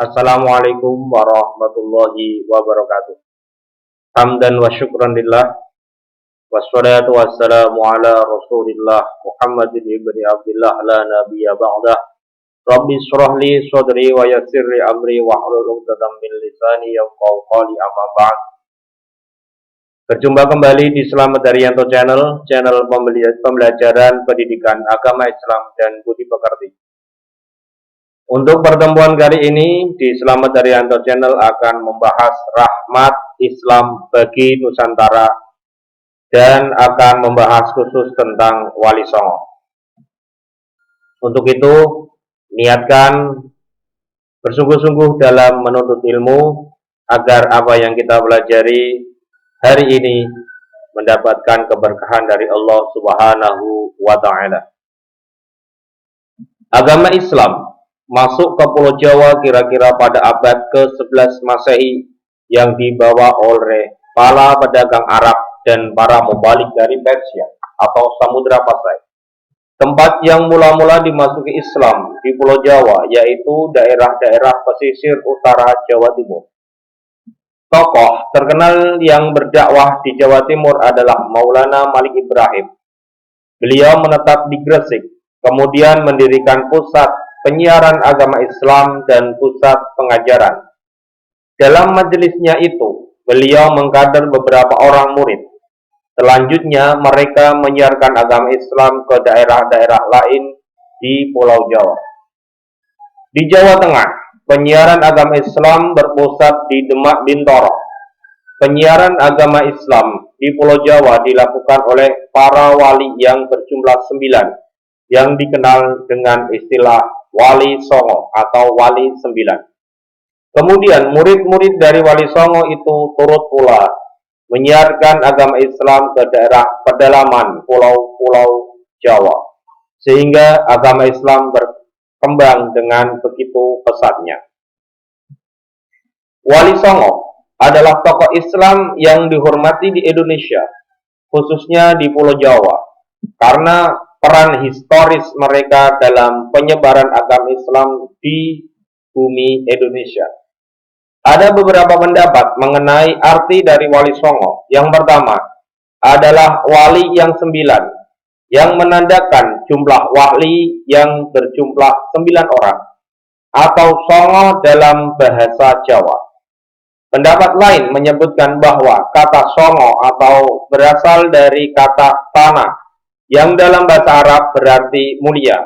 Assalamualaikum warahmatullahi wabarakatuh. Hamdan wa syukran lillah. Wassalatu wassalamu ala rasulillah Muhammadin ibni Abdullah la nabiyya ba'dah. Rabbi syrah li sadri wa yassir li amri wa hlul 'uqdatam min lisani yafqahu qawli amma ba'd. Berjumpa kembali di Selamat Daryanto Channel, channel pembelajaran pendidikan agama Islam dan budi pekerti. Untuk pertemuan kali ini di Selamat Daryanto Channel akan membahas rahmat Islam bagi Nusantara dan akan membahas khusus tentang Wali Songo. Untuk itu, niatkan bersungguh-sungguh dalam menuntut ilmu agar apa yang kita pelajari hari ini mendapatkan keberkahan dari Allah Subhanahu wa Ta'ala. Agama Islam masuk ke Pulau Jawa kira-kira pada abad ke-11 Masehi yang dibawa oleh para pedagang Arab dan para mubalik dari Persia atau Samudra Pasai. Tempat yang mula-mula dimasuki Islam di Pulau Jawa yaitu daerah-daerah pesisir utara Jawa Timur. Tokoh terkenal yang berdakwah di Jawa Timur adalah Maulana Malik Ibrahim. Beliau menetap di Gresik, kemudian mendirikan pusat penyiaran agama Islam dan pusat pengajaran. Dalam majelisnya itu, beliau mengkader beberapa orang murid. Selanjutnya, mereka menyiarkan agama Islam ke daerah-daerah lain di Pulau Jawa. Di Jawa Tengah, penyiaran agama Islam berpusat di Demak Bintoro. Penyiaran agama Islam di Pulau Jawa dilakukan oleh para wali yang berjumlah 9, yang dikenal dengan istilah Wali Songo atau Wali 9. Kemudian murid-murid dari Wali Songo itu turut pula menyiarkan agama Islam ke daerah pedalaman pulau-pulau Jawa, sehingga agama Islam berkembang dengan begitu pesatnya. Wali Songo adalah tokoh Islam yang dihormati di Indonesia, khususnya di Pulau Jawa, karena peran historis mereka dalam penyebaran agama Islam di bumi Indonesia. Ada beberapa pendapat mengenai arti dari Wali Songo. Yang pertama adalah wali yang 9, yang menandakan jumlah wali yang berjumlah 9 orang, atau Songo dalam bahasa Jawa. Pendapat lain menyebutkan bahwa kata Songo atau berasal dari kata tanah, yang dalam bahasa Arab berarti mulia.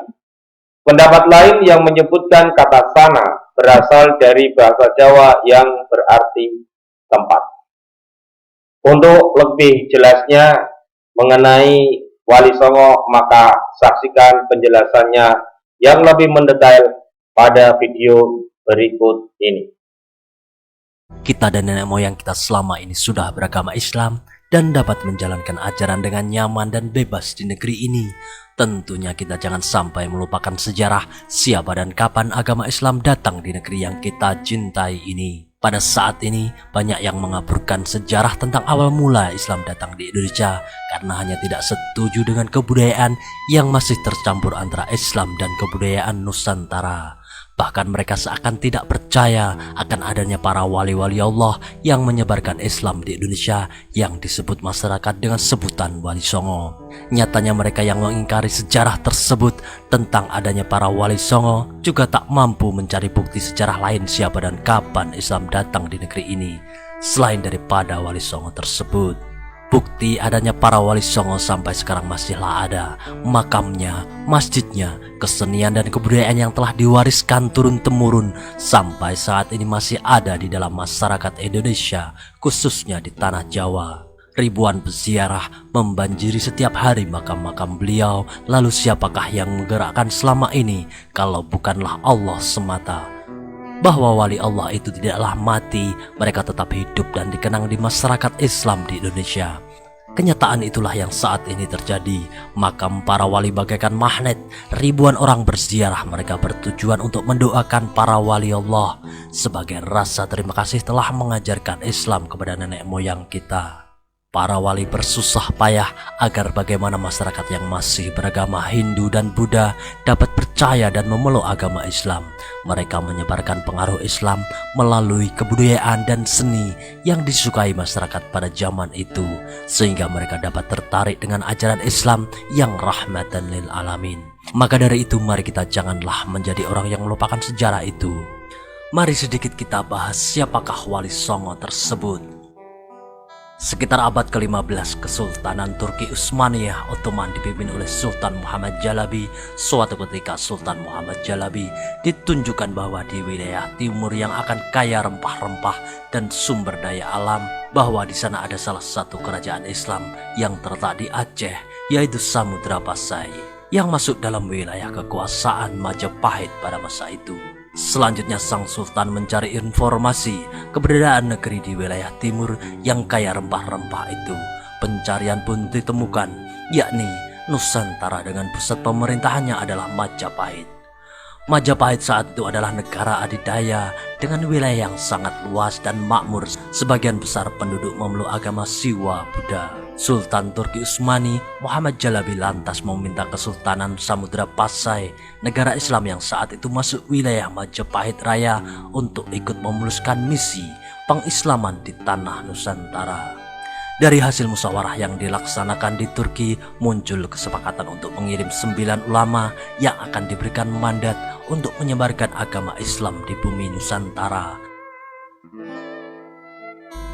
Pendapat lain yang menyebutkan kata sana berasal dari bahasa Jawa yang berarti tempat. Untuk lebih jelasnya mengenai Wali Songo, maka saksikan penjelasannya yang lebih mendetail pada video berikut ini. Kita dan nenek moyang kita selama ini sudah beragama Islam dan dapat menjalankan ajaran dengan nyaman dan bebas di negeri ini. Tentunya kita jangan sampai melupakan sejarah siapa dan kapan agama Islam datang di negeri yang kita cintai ini. Pada saat ini banyak yang mengaburkan sejarah tentang awal mula Islam datang di Indonesia karena hanya tidak setuju dengan kebudayaan yang masih tercampur antara Islam dan kebudayaan Nusantara. Bahkan mereka seakan tidak percaya akan adanya para wali-wali Allah yang menyebarkan Islam di Indonesia yang disebut masyarakat dengan sebutan Wali Songo. Nyatanya mereka yang mengingkari sejarah tersebut tentang adanya para Wali Songo juga tak mampu mencari bukti sejarah lain siapa dan kapan Islam datang di negeri ini selain daripada Wali Songo tersebut. Bukti adanya para Wali Songo sampai sekarang masihlah ada makamnya, masjidnya, kesenian dan kebudayaan yang telah diwariskan turun-temurun sampai saat ini masih ada di dalam masyarakat Indonesia, khususnya di tanah Jawa. Ribuan peziarah membanjiri setiap hari makam-makam beliau. Lalu siapakah yang menggerakkan selama ini kalau bukanlah Allah semata? Bahwa wali Allah itu tidaklah mati, mereka tetap hidup dan dikenang di masyarakat Islam di Indonesia. Kenyataan itulah yang saat ini terjadi. Makam para wali bagaikan magnet. Ribuan orang berziarah, mereka bertujuan untuk mendoakan para wali Allah sebagai rasa terima kasih telah mengajarkan Islam kepada nenek moyang kita. para wali bersusah payah agar bagaimana masyarakat yang masih beragama Hindu dan Buddha dapat percaya dan memeluk agama Islam. Mereka menyebarkan pengaruh Islam melalui kebudayaan dan seni yang disukai masyarakat pada zaman itu, sehingga mereka dapat tertarik dengan ajaran Islam yang rahmatan lil alamin. Maka dari itu, mari kita janganlah menjadi orang yang melupakan sejarah itu. Mari sedikit kita bahas siapakah Wali Songo tersebut. Sekitar abad ke-15, Kesultanan Turki Utsmaniyah Ottoman dipimpin oleh Sultan Muhammad Jalabi. Suatu ketika Sultan Muhammad Jalabi ditunjukkan bahwa di wilayah timur yang akan kaya rempah-rempah dan sumber daya alam, bahwa di sana ada salah satu kerajaan Islam yang terletak di Aceh, yaitu Samudra Pasai, yang masuk dalam wilayah kekuasaan Majapahit pada masa itu. Selanjutnya sang sultan mencari informasi keberadaan negeri di wilayah timur yang kaya rempah-rempah itu. Pencarian pun ditemukan, yakni Nusantara dengan pusat pemerintahannya adalah Majapahit. Majapahit saat itu adalah negara adidaya dengan wilayah yang sangat luas dan makmur. Sebagian besar penduduk memeluk agama Siwa Buddha. Sultan Turki Utsmani Muhammad Jalabi lantas meminta Kesultanan Samudra Pasai, negara Islam yang saat itu masuk wilayah Majapahit Raya, untuk ikut memuluskan misi pengislaman di tanah Nusantara. Dari hasil musyawarah yang dilaksanakan di Turki, muncul kesepakatan untuk mengirim 9 ulama yang akan diberikan mandat untuk menyebarkan agama Islam di bumi Nusantara.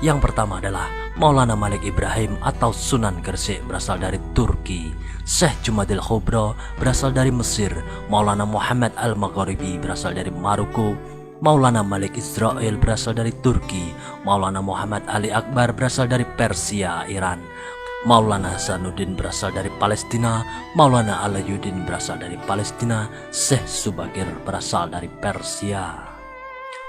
Yang pertama adalah Maulana Malik Ibrahim atau Sunan Gresik berasal dari Turki, Syekh Jumadil Khobro berasal dari Mesir, Maulana Muhammad Al-Maghribi berasal dari Maroko, Maulana Malik Israel berasal dari Turki, Maulana Muhammad Ali Akbar berasal dari Persia, Iran, Maulana Hasanuddin berasal dari Palestina, Maulana Alayuddin berasal dari Palestina, Syekh Subagir berasal dari Persia.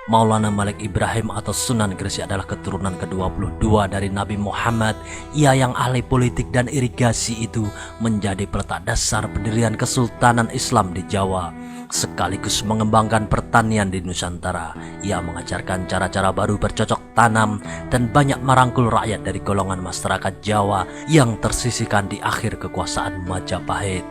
Maulana Malik Ibrahim atau Sunan Gresik adalah keturunan ke-22 dari Nabi Muhammad. Ia yang ahli politik dan irigasi itu menjadi peletak dasar pendirian Kesultanan Islam di Jawa, sekaligus mengembangkan pertanian di Nusantara. Ia mengajarkan cara-cara baru bercocok tanam dan banyak merangkul rakyat dari golongan masyarakat Jawa yang tersisihkan di akhir kekuasaan Majapahit.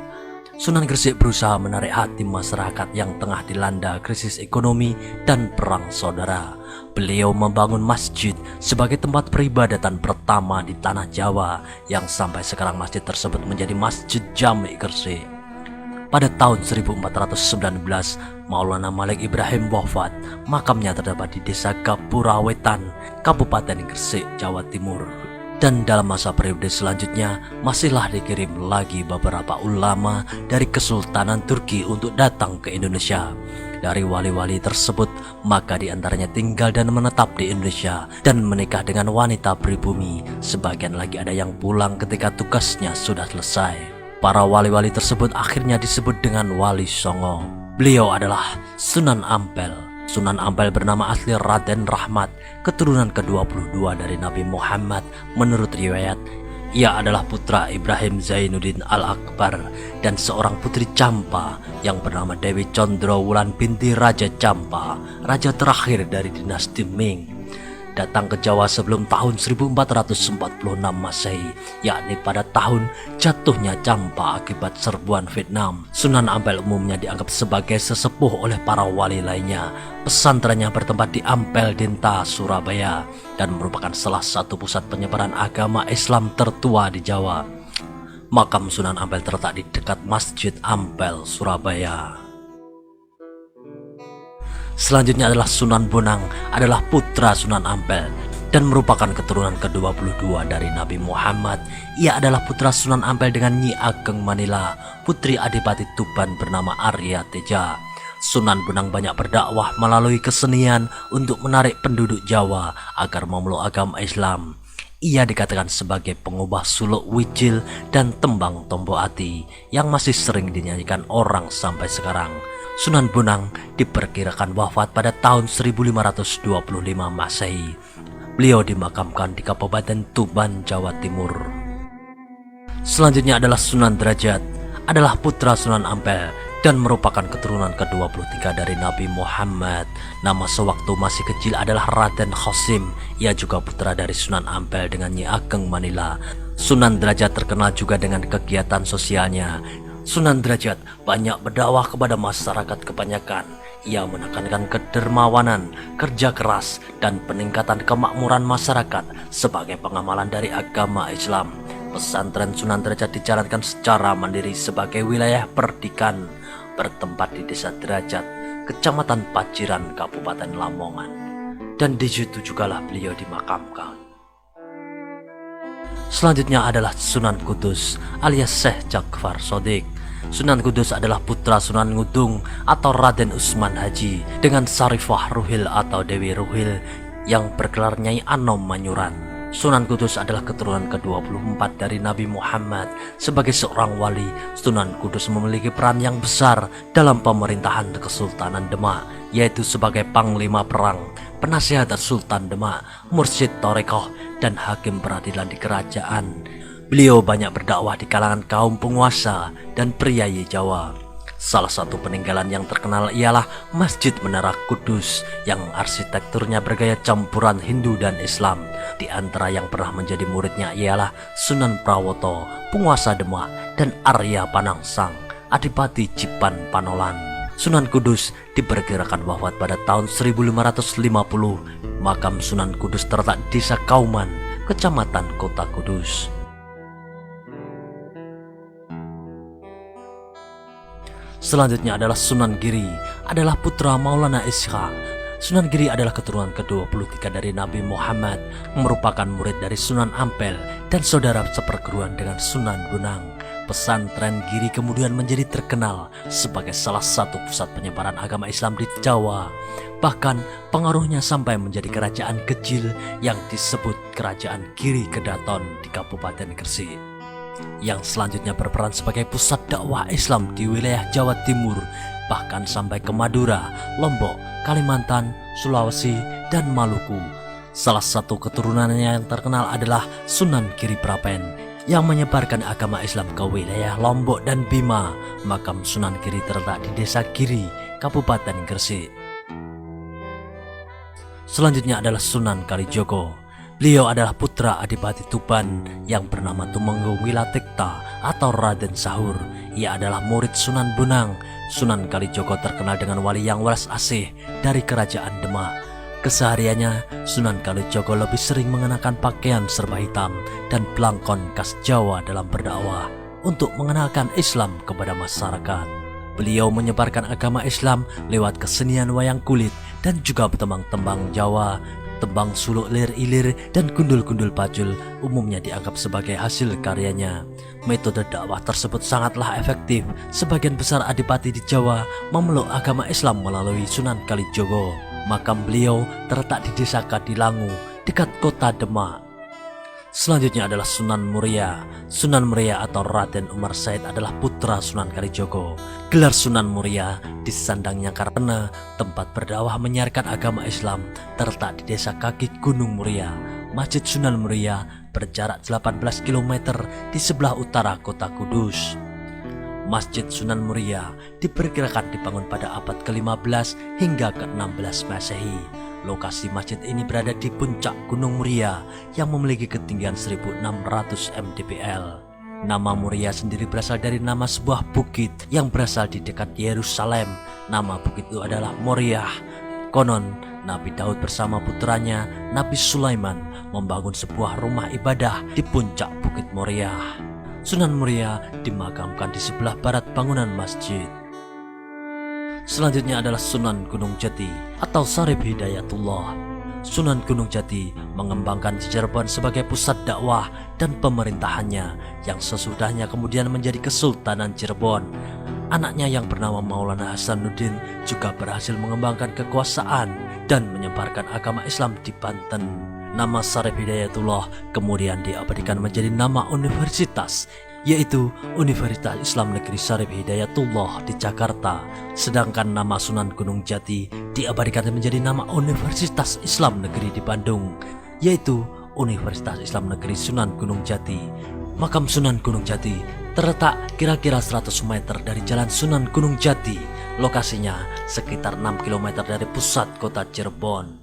Sunan Gresik berusaha menarik hati masyarakat yang tengah dilanda krisis ekonomi dan perang saudara. Beliau membangun masjid sebagai tempat peribadatan pertama di tanah Jawa, yang sampai sekarang masjid tersebut menjadi Masjid Jami Gresik. Pada tahun 1419, Maulana Malik Ibrahim wafat. Makamnya terdapat di Desa Gapura Wetan, Kabupaten Gresik, Jawa Timur. Dan dalam masa periode selanjutnya, masihlah dikirim lagi beberapa ulama dari Kesultanan Turki untuk datang ke Indonesia. Dari wali-wali tersebut, maka diantaranya tinggal dan menetap di Indonesia dan menikah dengan wanita pribumi. Sebagian lagi ada yang pulang ketika tugasnya sudah selesai. Para wali-wali tersebut akhirnya disebut dengan Wali Songo. Beliau adalah Sunan Ampel. Sunan Ampel bernama asli Raden Rahmat, keturunan ke-22 dari Nabi Muhammad. Menurut riwayat, ia adalah putra Ibrahim Zainuddin Al-Akbar dan seorang putri Campa yang bernama Dewi Condrowulan binti Raja Campa, raja terakhir dari dinasti Ming. Datang ke Jawa sebelum tahun 1446 Masehi, yakni pada tahun jatuhnya Campa akibat serbuan Vietnam. Sunan Ampel umumnya dianggap sebagai sesepuh oleh para wali lainnya. Pesantrennya bertempat di Ampel Dinta, Surabaya, dan merupakan salah satu pusat penyebaran agama Islam tertua di Jawa. Makam Sunan Ampel terletak di dekat Masjid Ampel, Surabaya. Selanjutnya adalah Sunan Bonang, adalah putra Sunan Ampel dan merupakan keturunan ke-22 dari Nabi Muhammad. Ia adalah putra Sunan Ampel dengan Nyi Ageng Manila, putri Adipati Tuban bernama Arya Teja. Sunan Bonang banyak berdakwah melalui kesenian untuk menarik penduduk Jawa agar memeluk agama Islam. Ia dikatakan sebagai pengubah suluk wijil dan tembang Tombo Ati yang masih sering dinyanyikan orang sampai sekarang. Sunan Bonang diperkirakan wafat pada tahun 1525 Masehi. Beliau dimakamkan di Kabupaten Tuban, Jawa Timur. Selanjutnya adalah Sunan Derajat, adalah putra Sunan Ampel dan merupakan keturunan ke-23 dari Nabi Muhammad. Nama sewaktu masih kecil adalah Raden Qasim. Ia juga putra dari Sunan Ampel dengan Nyi Ageng Manila. Sunan Derajat terkenal juga dengan kegiatan sosialnya. Sunan Derajat banyak berdakwah kepada masyarakat kebanyakan. Ia menekankan kedermawanan, kerja keras, dan peningkatan kemakmuran masyarakat sebagai pengamalan dari agama Islam. Pesantren Sunan Derajat dijalankan secara mandiri sebagai wilayah perdikan, bertempat di Desa Derajat, Kecamatan Paciran, Kabupaten Lamongan. Dan di situ jugalah beliau dimakamkan. Selanjutnya adalah Sunan Kudus alias Syekh Ja'far Shadiq. Sunan Kudus adalah putra Sunan Ngudung atau Raden Usman Haji dengan Sarifah Ruhil atau Dewi Ruhil yang bergelar Nyai Anom Manyuran. Sunan Kudus adalah keturunan ke-24 dari Nabi Muhammad. Sebagai seorang wali, Sunan Kudus memiliki peran yang besar dalam pemerintahan Kesultanan Demak, yaitu sebagai panglima perang, penasihat Sultan Demak, mursyid Torekoh, dan hakim peradilan di kerajaan. Beliau banyak berdakwah di kalangan kaum penguasa dan priyayi Jawa. Salah satu peninggalan yang terkenal ialah Masjid Menara Kudus yang arsitekturnya bergaya campuran Hindu dan Islam. Di antara yang pernah menjadi muridnya ialah Sunan Prawoto, penguasa Demak, dan Arya Panangsang, Adipati Cipan Panolan. Sunan Kudus diperkirakan wafat pada tahun 1550. Makam Sunan Kudus terletak di Desa Kauman, Kecamatan Kota Kudus. Selanjutnya adalah Sunan Giri, adalah putra Maulana Ishaq. Sunan Giri adalah keturunan ke-23 dari Nabi Muhammad, merupakan murid dari Sunan Ampel dan saudara seperguruan dengan Sunan Bonang. Pesantren Giri kemudian menjadi terkenal sebagai salah satu pusat penyebaran agama Islam di Jawa. Bahkan pengaruhnya sampai menjadi kerajaan kecil yang disebut Kerajaan Giri Kedaton di Kabupaten Gresik, yang selanjutnya berperan sebagai pusat dakwah Islam di wilayah Jawa Timur, bahkan sampai ke Madura, Lombok, Kalimantan, Sulawesi, dan Maluku. Salah satu keturunannya yang terkenal adalah Sunan Giri Prapen yang menyebarkan agama Islam ke wilayah Lombok dan Bima. Makam Sunan Giri terletak di Desa Giri, Kabupaten Gresik. Selanjutnya adalah Sunan Kalijogo. Beliau adalah putra Adipati Tuban yang bernama Tumenggung Wilatikta atau Raden Sahur. Ia adalah murid Sunan Bonang. Sunan Kalijogo terkenal dengan wali yang welas asih dari kerajaan Demak. Kesehariannya, Sunan Kalijogo lebih sering mengenakan pakaian serba hitam dan belangkon khas Jawa dalam berdakwah untuk mengenalkan Islam kepada masyarakat. Beliau menyebarkan agama Islam lewat kesenian wayang kulit dan juga tembang-tembang Jawa. Tembang suluk lir-ilir dan gundul-gundul pacul umumnya dianggap sebagai hasil karyanya. Metode dakwah tersebut sangatlah efektif. Sebagian besar adipati di Jawa memeluk agama Islam melalui Sunan Kalijogo. Makam beliau terletak di Desa Kadilangu, dekat kota Demak. Selanjutnya adalah Sunan Muria. Sunan Muria atau Raden Umar Said adalah putra Sunan Kalijogo. Gelar Sunan Muria disandangnya karena tempat berdakwah menyiarkan agama Islam terletak di Desa Kaki Gunung Muria. Masjid Sunan Muria berjarak 18 km di sebelah utara kota Kudus. Masjid Sunan Muria diperkirakan dibangun pada abad ke-15 hingga ke-16 Masehi. Lokasi masjid ini berada di puncak Gunung Muria yang memiliki ketinggian 1600 mdpl. Nama Muria sendiri berasal dari nama sebuah bukit yang berasal di dekat Yerusalem. Nama bukit itu adalah Moriah. Konon, Nabi Daud bersama putranya Nabi Sulaiman membangun sebuah rumah ibadah di puncak Bukit Moriah. Sunan Muria dimakamkan di sebelah barat bangunan masjid. Selanjutnya adalah Sunan Gunung Jati atau Sarip Hidayatullah. Sunan Gunung Jati mengembangkan Cirebon sebagai pusat dakwah dan pemerintahannya yang sesudahnya kemudian menjadi Kesultanan Cirebon. Anaknya yang bernama Maulana Hasanuddin juga berhasil mengembangkan kekuasaan dan menyebarkan agama Islam di Banten. Nama Sarip Hidayatullah kemudian diabadikan menjadi nama universitas, yaitu Universitas Islam Negeri Sarip Hidayatullah di Jakarta. Sedangkan nama Sunan Gunung Jati diabadikan menjadi nama Universitas Islam Negeri di Bandung, yaitu Universitas Islam Negeri Sunan Gunung Jati. Makam Sunan Gunung Jati Terletak kira-kira 100 meter dari Jalan Sunan Gunung Jati, lokasinya sekitar 6 km dari pusat kota Cirebon.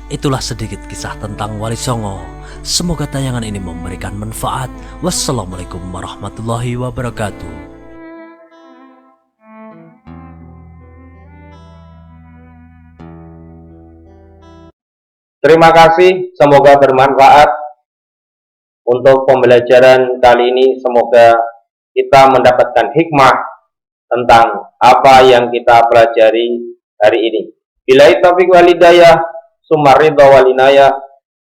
Itulah sedikit kisah tentang Wali Songo. Semoga tayangan ini memberikan manfaat. Wassalamualaikum warahmatullahi wabarakatuh. Terima kasih, semoga bermanfaat. Untuk pembelajaran kali ini semoga kita mendapatkan hikmah tentang apa yang kita pelajari hari ini. Billahi taufiq wal hidayah, summa ridha wal inayah.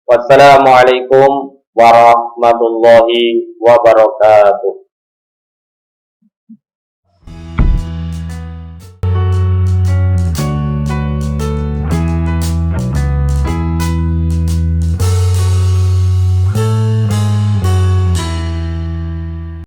Wassalamualaikum warahmatullahi wabarakatuh.